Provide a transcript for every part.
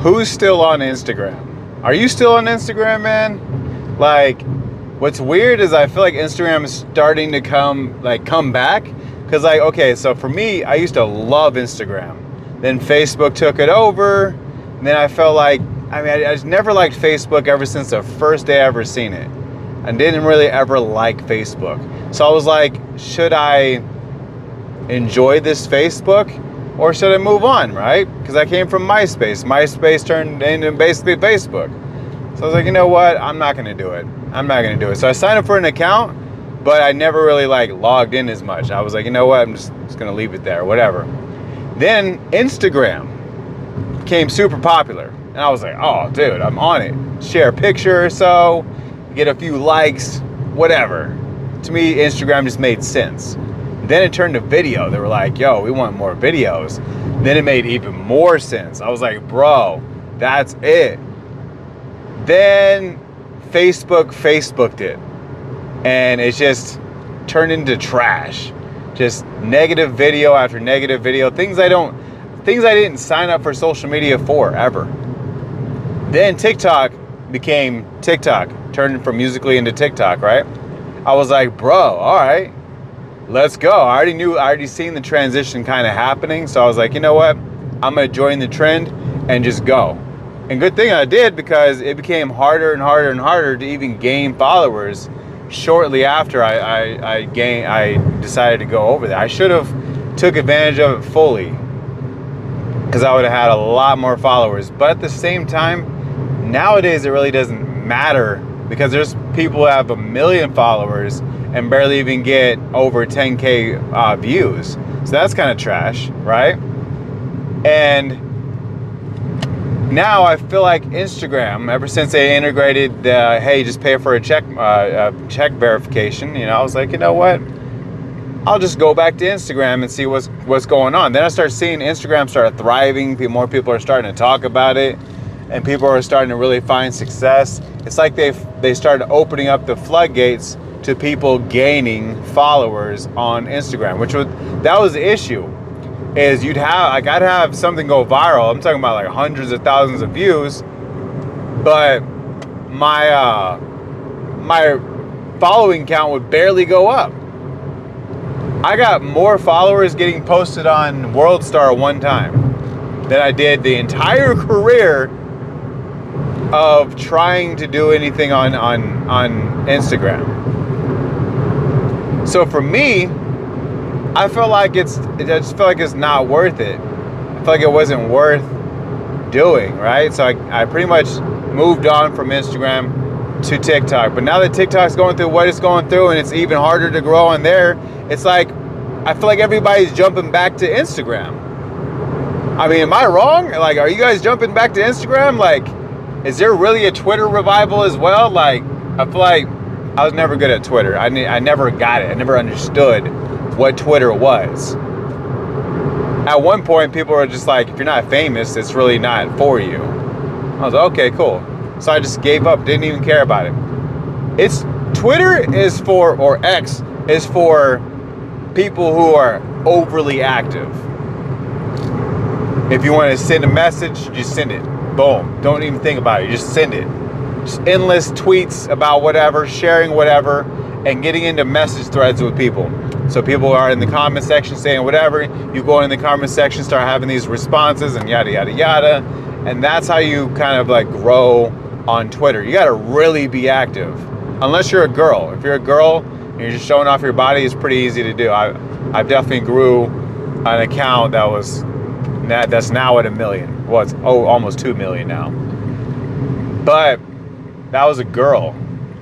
who's still on Instagram? Are you still on Instagram, man? Like, what's weird is I feel like Instagram is starting to come back. Because, like, okay, so for me, I used to love Instagram. Then Facebook took it over. And then I felt like, I just never liked Facebook ever since the first day I ever seen it. I didn't really ever like Facebook. So I was like, should I enjoy this Facebook or should I move on, right? Because I came from MySpace. MySpace turned into basically Facebook. So I was like, you know what? I'm not going to do it. So I signed up for an account, but I never really logged in as much. I was like, you know what? I'm just going to leave it there, whatever. Then Instagram became super popular. And I was like, oh, dude, I'm on it. Share a picture or so, get a few likes, whatever. To me, Instagram just made sense. Then it turned to video. They were like, yo, we want more videos. Then it made even more sense. I was like, bro, that's it. Then Facebooked it. And it just turned into trash. Just negative video after negative video. Things I didn't sign up for social media for ever. Then TikTok became TikTok. Turned from Musical.ly into TikTok, right? I was like, bro, all right, let's go. I already seen the transition kind of happening. So I was like, you know what? I'm going to join the trend and just go. And good thing I did, because it became harder and harder and harder to even gain followers shortly after I decided to go over there. I should have took advantage of it fully, because I would have had a lot more followers. But at the same time, nowadays it really doesn't matter, because there's people who have 1 million followers and barely even get over 10K views. So that's kind of trash, right? And now I feel like Instagram, ever since they integrated the, hey, just pay for a check verification, I was like, you know what? I'll just go back to Instagram and see what's going on. Then I start seeing Instagram start thriving. More people are starting to talk about it, and people are starting to really find success. It's like they started opening up the floodgates to people gaining followers on Instagram, that was the issue. Is I'd have something go viral. I'm talking about hundreds of thousands of views, but my following count would barely go up. I got more followers getting posted on WorldStar one time than I did the entire career of trying to do anything on Instagram. So for me, I just felt like it's not worth it. I feel like it wasn't worth doing, right? So I pretty much moved on from Instagram to TikTok. But now that TikTok's going through what it's going through, and it's even harder to grow on there, it's like, I feel like everybody's jumping back to Instagram. I mean, am I wrong? Are you guys jumping back to Instagram? Is there really a Twitter revival as well? I feel like I was never good at Twitter. I never got it. I never understood what Twitter was. At one point, people were just like, if you're not famous, it's really not for you. I was like, okay, cool. So I just gave up, didn't even care about it. Twitter is for, or X is for people who are overly active. If you want to send a message, just send it. Boom. Don't even think about it. You just send it. Just endless tweets about whatever, sharing whatever, and getting into message threads with people. So people are in the comment section saying whatever, you go in the comment section, start having these responses and yada, yada, yada. And that's how you kind of grow on Twitter. You got to really be active. Unless you're a girl. If you're a girl and you're just showing off your body, it's pretty easy to do. I've definitely grew an account that's now at 1 million. Well, it's almost 2 million now. But that was a girl.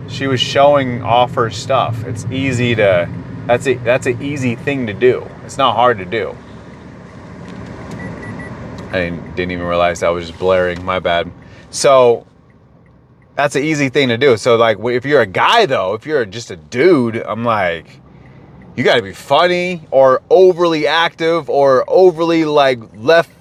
She was showing off her stuff. It's easy to... That's an easy thing to do. It's not hard to do. I didn't even realize I was just blaring. My bad. So that's an easy thing to do. So if you're a guy though, if you're just a dude, I'm like, you got to be funny or overly active or overly left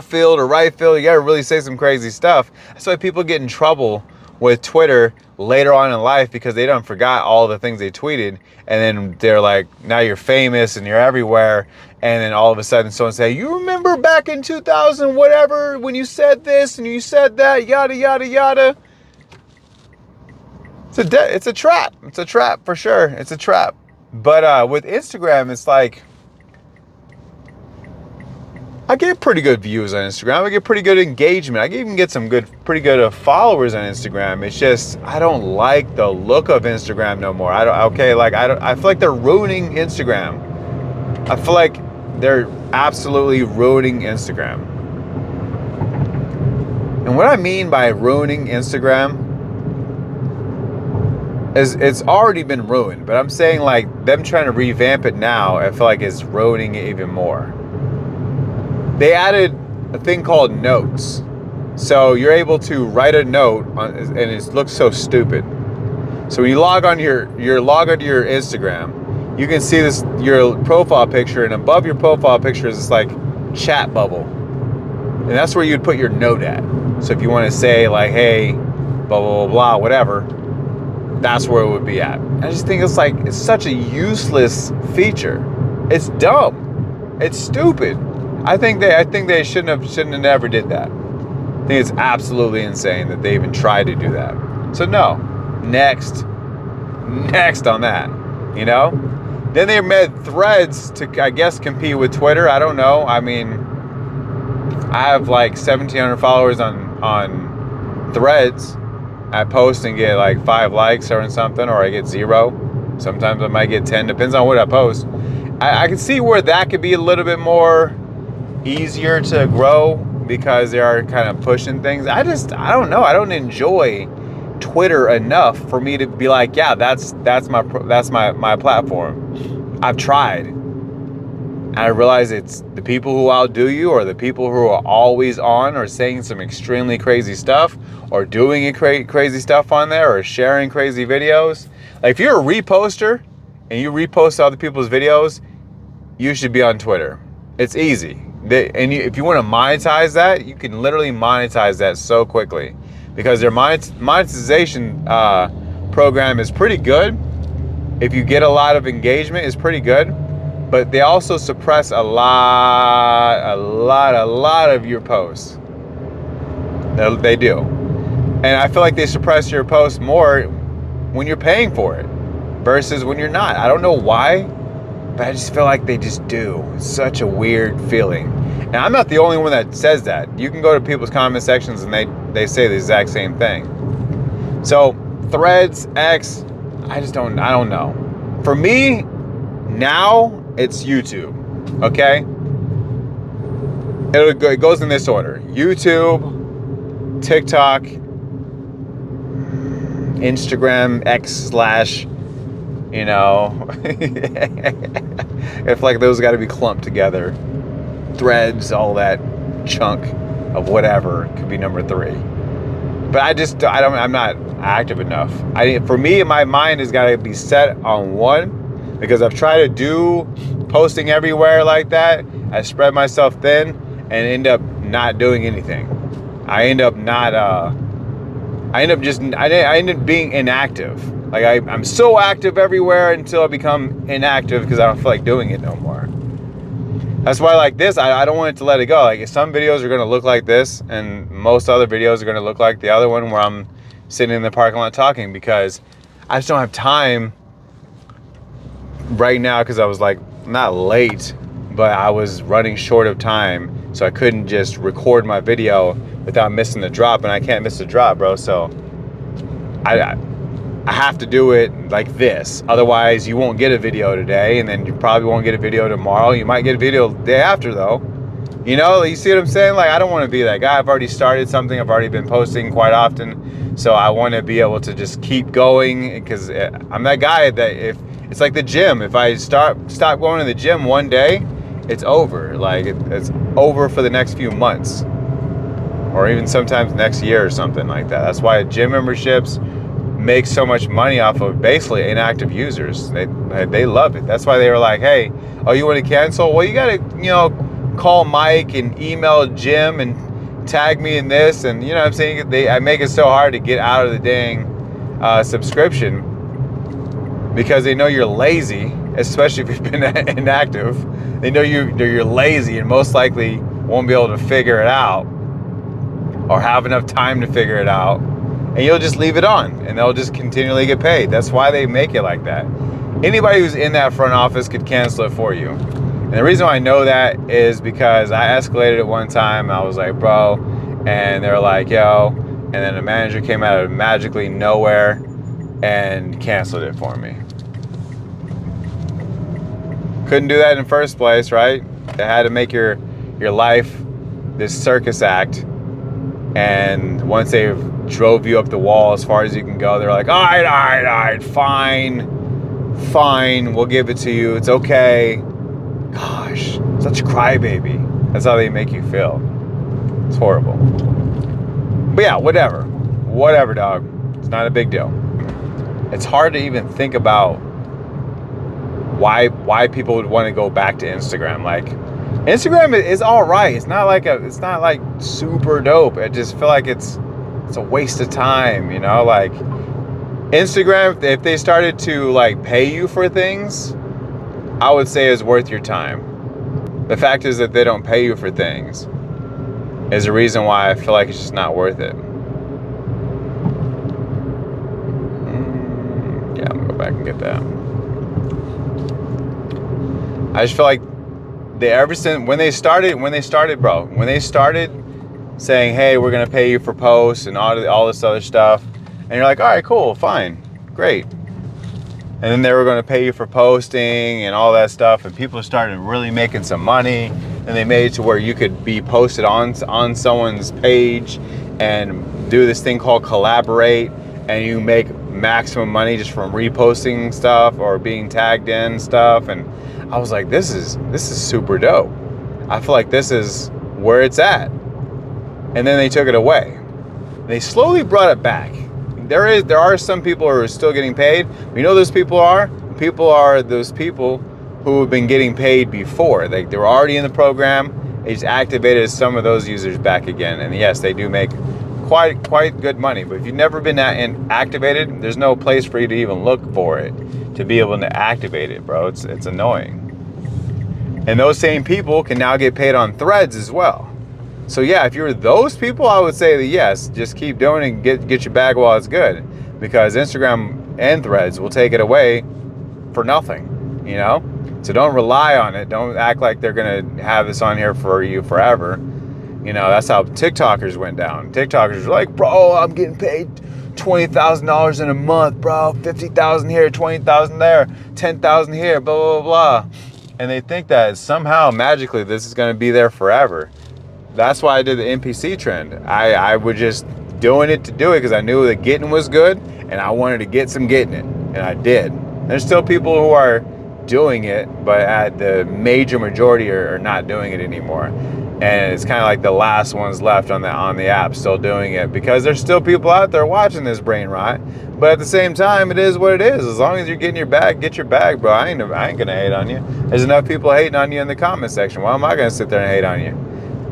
field or right field. You got to really say some crazy stuff. That's why people get in trouble with Twitter later on in life because they done forgot all the things they tweeted, and then they're like, now you're famous and you're everywhere, and then all of a sudden someone say, you remember back in 2000 whatever when you said this and you said that, yada yada yada. It's a trap. It's a trap for sure. It's a trap. But with Instagram, it's like, I get pretty good views on Instagram. I get pretty good engagement. I even get some pretty good followers on Instagram. It's just, I don't like the look of Instagram no more. I feel like they're ruining Instagram. I feel like they're absolutely ruining Instagram. And what I mean by ruining Instagram is it's already been ruined, but I'm saying like them trying to revamp it now, I feel like it's ruining it even more. They added a thing called notes. So you're able to write a note and it looks so stupid. So when you log on your Instagram, you can see your profile picture, and above your profile picture is this like chat bubble. And that's where you'd put your note at. So if you want to say like, hey, blah, blah, blah, blah, whatever, that's where it would be at. I just think it's such a useless feature. It's dumb. It's stupid. I think they shouldn't have never did that. I think it's absolutely insane that they even tried to do that. So no, next on that, you know? Then they made Threads to, I guess, compete with Twitter. I don't know. I mean, I have like 1,700 followers on Threads. I post and get like 5 likes or something, or I get 0. Sometimes I might get 10, depends on what I post. I can see where that could be a little bit more easier to grow because they are kind of pushing things. I don't know. I don't enjoy Twitter enough for me to be like, yeah, that's my platform. I've tried. And I realize it's the people who outdo you, or the people who are always on, or saying some extremely crazy stuff, or doing crazy stuff on there, or sharing crazy videos. Like if you're a reposter and you repost other people's videos, you should be on Twitter. It's easy. If you want to monetize that, you can literally monetize that so quickly, because their monetization program is pretty good. If you get a lot of engagement, it's pretty good. But they also suppress a lot of your posts. They do. And I feel like they suppress your posts more when you're paying for it versus when you're not. I don't know why, but I just feel like they just do. It's such a weird feeling. And I'm not the only one that says that. You can go to people's comment sections and they say the exact same thing. So Threads, X, I don't know. For me, now it's YouTube, okay? It goes in this order: YouTube, TikTok, Instagram, X / you know, it's like those got to be clumped together. Threads, all that chunk of whatever could be number 3. But I'm not active enough. For me, my mind has got to be set on one. Because I've tried to do posting everywhere like that. I spread myself thin and end up not doing anything. I end up being inactive. Like I'm so active everywhere until I become inactive because I don't feel like doing it no more. That's why like this, I don't want it to let it go. Like some videos are going to look like this, and most other videos are going to look like the other one where I'm sitting in the parking lot talking, because I just don't have time right now, because I was like not late, but I was running short of time, so I couldn't just record my video without missing the drop, and I can't miss the drop, bro. So I have to do it like this, otherwise you won't get a video today, and then you probably won't get a video tomorrow. You might get a video the day after though. You know, you see what I'm saying? Like I don't want to be that guy. I've already started something. I've already been posting quite often, so I want to be able to just keep going, because I'm that guy that if it's like the gym. If I stop going to the gym one day, it's over. Like it's over for the next few months, or even sometimes next year or something like that. That's why gym memberships make so much money off of basically inactive users. They love it. That's why they were like, hey, oh, you want to cancel? Well, you got to call Mike and email Jim and tag me in this, and you know what I'm saying? I make it so hard to get out of the dang subscription because they know you're lazy, especially if you've been inactive. They know you're lazy and most likely won't be able to figure it out or have enough time to figure it out, and you'll just leave it on and they'll just continually get paid. That's why they make it like that. Anybody who's in that front office could cancel it for you. And the reason why I know that is because I escalated it one time. I was like, bro, and they're like, yo, and then a manager came out of magically nowhere and canceled it for me. Couldn't do that in the first place, right? They had to make your life this circus act, and once they drove you up the wall as far as you can go, they're like, all right, fine, we'll give it to you, it's okay. Gosh, such a crybaby. That's how they make you feel. It's horrible. But yeah, whatever, dog. It's not a big deal. It's hard to even think about why people would want to go back to Instagram. Like, Instagram is all right. It's not like super dope. I just feel like it's a waste of time, you know? Like, Instagram, if they started to like pay you for things, I would say is worth your time. The fact is that they don't pay you for things is the reason why I feel like it's just not worth it. Yeah, I'm gonna go back and get that. I just feel like when they started saying, hey, we're gonna pay you for posts and all this other stuff, and you're like, all right, cool, fine, great. And then they were going to pay you for posting and all that stuff, and people started really making some money, and they made it to where you could be posted on someone's page and do this thing called collaborate, and you make maximum money just from reposting stuff or being tagged in stuff. And I was like, this is super dope. I feel like this is where it's at. And then they took it away. They slowly brought it back. There are some people who are still getting paid. You know those people are? People are those people who have been getting paid before. They were already in the program. They just activated some of those users back again. And yes, they do make quite good money. But if you've never been activated, there's no place for you to even look for it to be able to activate it, bro. It's annoying. And those same people can now get paid on Threads as well. So yeah, if you're those people, I would say that yes, just keep doing it and get your bag while it's good, because Instagram and Threads will take it away for nothing, you know? So don't rely on it. Don't act like they're gonna have this on here for you forever. You know, that's how TikTokers went down. TikTokers were like, bro, I'm getting paid $20,000 in a month, bro. 50,000 here, 20,000 there, 10,000 here, blah, blah, blah. And they think that somehow magically this is gonna be there forever. That's why I did the NPC trend. I was just doing it to do it because I knew the getting was good and I wanted to get some getting it, and I did. There's still people who are doing it, but the major majority are not doing it anymore. And it's kind of like the last ones left on the app still doing it, because there's still people out there watching this brain rot. But at the same time, it is what it is. As long as you're getting your bag, get your bag, bro. I ain't gonna hate on you. There's enough people hating on you in the comment section. Why am I gonna sit there and hate on you?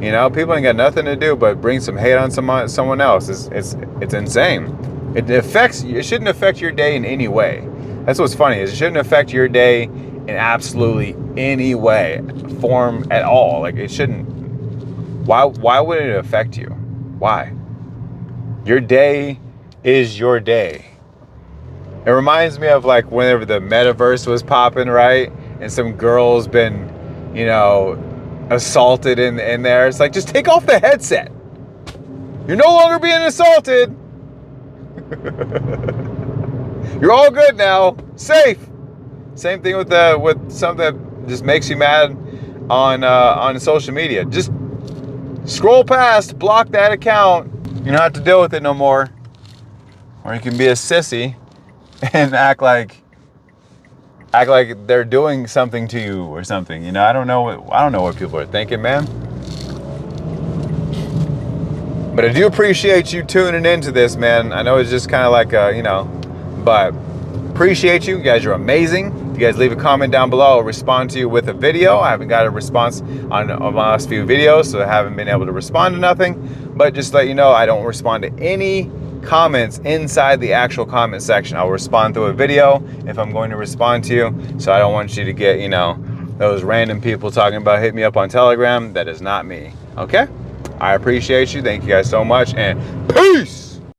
You know, people ain't got nothing to do but bring some hate on someone else. It's insane. It shouldn't affect your day in any way. That's what's funny, is it shouldn't affect your day in absolutely any way, form at all. Like, it shouldn't. Why would it affect you? Why? Your day is your day. It reminds me of like whenever the metaverse was popping, right? And some girl's been, you know, assaulted in there. It's like, just take off the headset. You're no longer being assaulted. You're all good now. Safe. Same thing with something that just makes you mad on social media. Just scroll past, block that account. You don't have to deal with it no more. Or you can be a sissy and act like they're doing something to you or something. You know, I don't know what people are thinking, man. But I do appreciate you tuning into this, man. I know it's just kind of like you know, but appreciate you. You guys are amazing. If you guys leave a comment down below, I'll respond to you with a video. I haven't got a response on my last few videos, so I haven't been able to respond to nothing. But just to let you know, I don't respond to any comments inside the actual comment section. I'll respond through a video if I'm going to respond to you. So I don't want you to get, you know, those random people talking about hit me up on Telegram. That is not me. Okay? I appreciate you. Thank you guys so much, and peace!